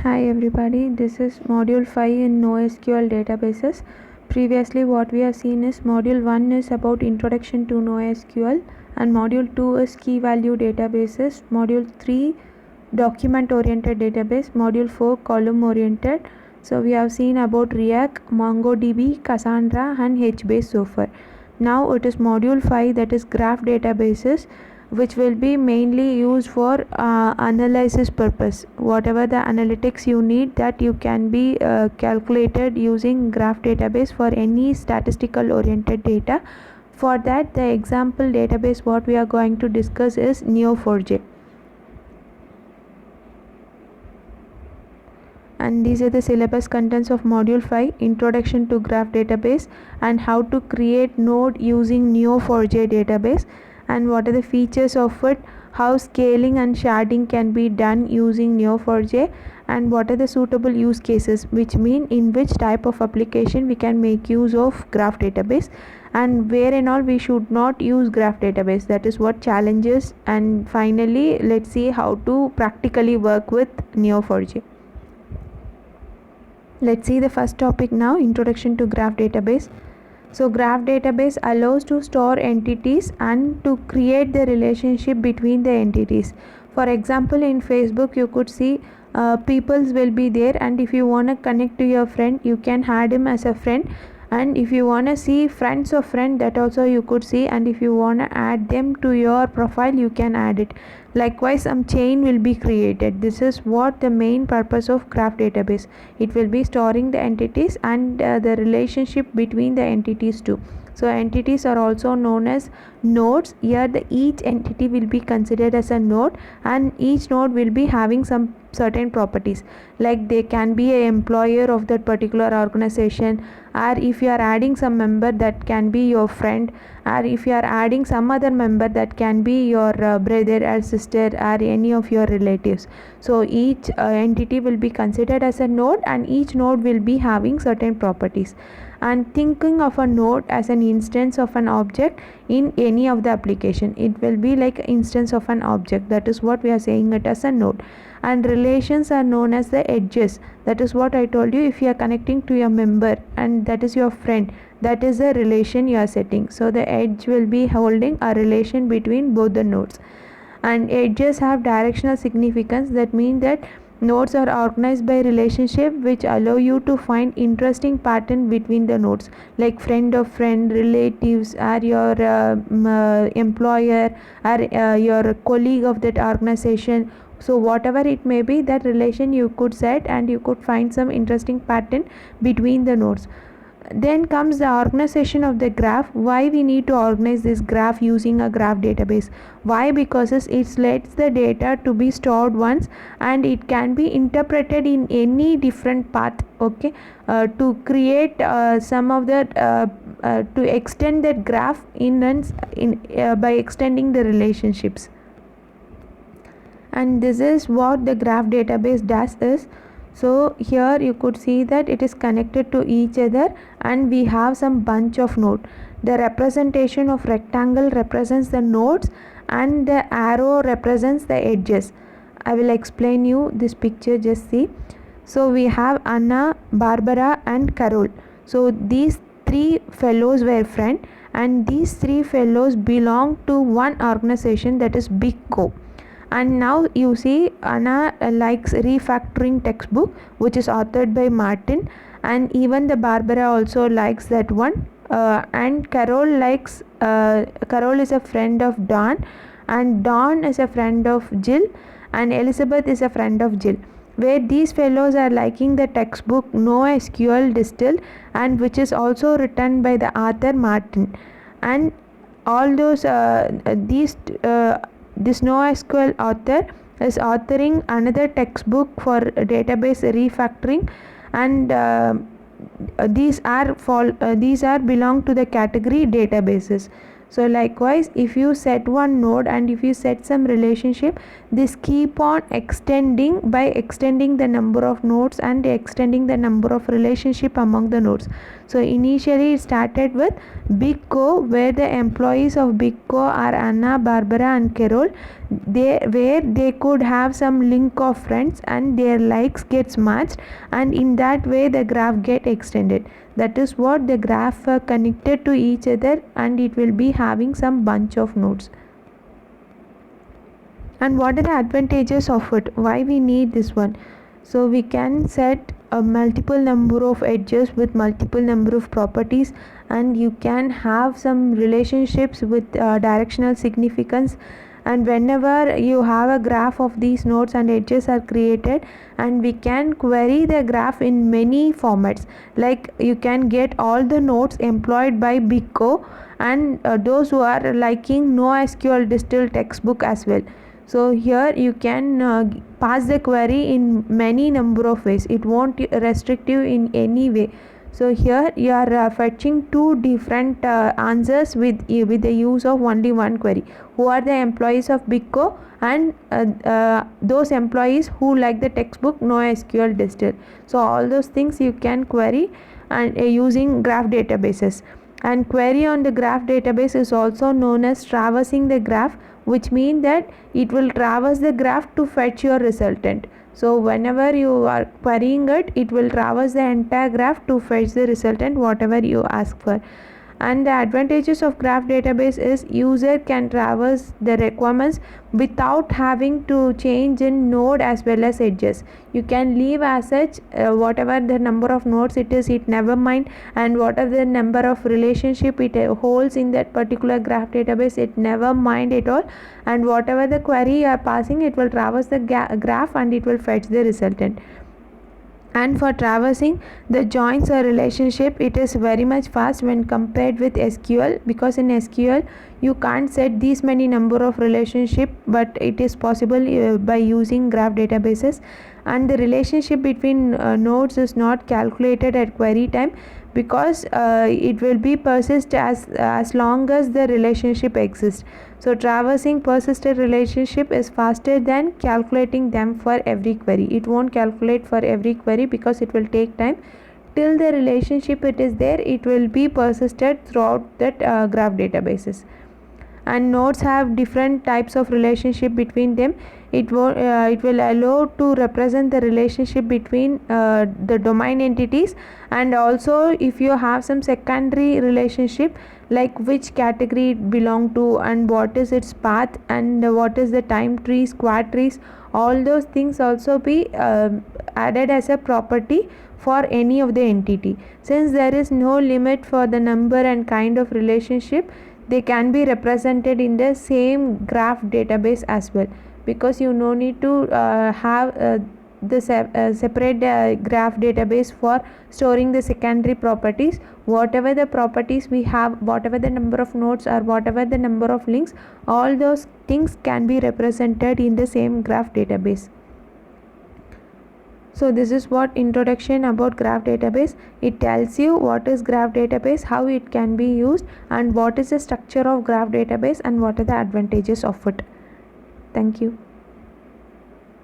Hi everybody, this is module 5 in NoSQL databases. Previously what we have seen is module 1 is about introduction to NoSQL and module 2 is key value databases, module 3 document oriented database, module 4 column oriented. So we have seen about React, MongoDB, Cassandra and HBase so far. Now it is module 5, that is graph databases, which will be mainly used for analysis purpose. Whatever the analytics you need, that you can be calculated using graph database for any statistical oriented data. For that, the example database what we are going to discuss is Neo4j. And these are the syllabus contents of module 5, introduction to graph database and how to create node using Neo4j database, and what are the features of it, how scaling and sharding can be done using Neo4j, and what are the suitable use cases, which mean in which type of application we can make use of graph database and where and all we should not use graph database, that is what challenges, and finally let's see how to practically work with Neo4j. Let's see the first topic now, introduction to graph database. So graph database allows to store entities and to create the relationship between the entities. For example, in Facebook you could see peoples will be there, and if you want to connect to your friend you can add him as a friend, and if you want to see friends of friend, that also you could see, and if you want to add them to your profile you can add it. Likewise, some chain will be created. This is what the main purpose of graph database. It will be storing the entities and the relationship between the entities too. So entities are also known as nodes. Here each entity will be considered as a node, and each node will be having some certain properties, like they can be an employer of that particular organization, or if you are adding some member that can be your friend, or if you are adding some other member that can be your brother or sister or any of your relatives. So each entity will be considered as a node, and each node will be having certain properties. And thinking of a node as an instance of an object in any of the application, it will be like instance of an object, that is what we are saying it as a node. And relations are known as the edges, that is what I told you. If you are connecting to your member and that is your friend, that is the relation you are setting. So the edge will be holding a relation between both the nodes. And edges have directional significance, that means that nodes are organized by relationship which allow you to find interesting pattern between the nodes, like friend of friend, relatives, or your employer, or your colleague of that organization. So whatever it may be, that relation you could set and you could find some interesting pattern between the nodes. Then comes the organization of the graph. Why we need to organize this graph using a graph database? Why? Because it lets the data to be stored once, and it can be interpreted in any different path, okay, to create some of that to extend that graph by extending the relationships. And this is what the graph database does is, so here you could see that it is connected to each other, and we have some bunch of nodes. The representation of rectangle represents the nodes, and the arrow represents the edges. I will explain you this picture, just see. So we have Anna, Barbara and Carol. So these three fellows were friends, and these three fellows belong to one organization, that is Big Co. And now you see Anna likes refactoring textbook, which is authored by Martin, and even the Barbara also likes that one, and Carol is a friend of Dawn, and Dawn is a friend of Jill, and Elizabeth is a friend of Jill, where these fellows are liking the textbook NoSQL Distilled, and which is also written by the author Martin. And all those this NoSQL author is authoring another textbook for database refactoring, and these are belong to the category databases. So likewise, if you set one node and if you set some relationship, this keep on extending by extending the number of nodes and extending the number of relationship among the nodes. So initially it started with Big Co, where the employees of Big Co are Anna, Barbara and Carol, where they could have some link of friends and their likes gets matched, and in that way the graph get extended. That is what the graph connected to each other, and it will be having some bunch of nodes. And what are the advantages of it? Why we need this one? So we can set a multiple number of edges with multiple number of properties, and you can have some relationships with directional significance. And whenever you have a graph of these nodes and edges are created, and we can query the graph in many formats, like you can get all the nodes employed by Big Co and those who are liking NoSQL Distill textbook as well. So here you can pass the query in many number of ways. It won't restrict you in any way. So here you are fetching two different answers with the use of only one query. Who are the employees of Big Co and those employees who like the textbook NoSQL Distill. So all those things you can query and using graph databases. And query on the graph database is also known as traversing the graph, which means that it will traverse the graph to fetch your resultant. So whenever you are querying it, it will traverse the entire graph to fetch the resultant whatever you ask for. And the advantages of graph database is user can traverse the requirements without having to change in node as well as edges. You can leave as such whatever the number of nodes it is, it never mind, and whatever the number of relationship it holds in that particular graph database, it never mind at all. And whatever the query you are passing, it will traverse the graph and it will fetch the resultant. And for traversing the joins or relationship, it is very much fast when compared with SQL, because in SQL you can't set these many number of relationship, but it is possible by using graph databases. And the relationship between nodes is not calculated at query time, because it will be persist as long as the relationship exists. So traversing persisted relationship is faster than calculating them for every query. It won't calculate for every query because it will take time. Till the relationship it is there, it will be persisted throughout that graph databases. And nodes have different types of relationship between them. It will allow to represent the relationship between the domain entities, and also if you have some secondary relationship, like which category it belong to and what is its path and what is the time tree, squad trees, all those things also be added as a property for any of the entity. Since there is no limit for the number and kind of relationship, they can be represented in the same graph database as well, because you no need to have the separate graph database for storing the secondary properties. Whatever the properties we have, whatever the number of nodes or whatever the number of links, all those things can be represented in the same graph database. So this is what introduction about graph database. It tells you what is graph database, how it can be used, and what is the structure of graph database and what are the advantages of it. Thank you.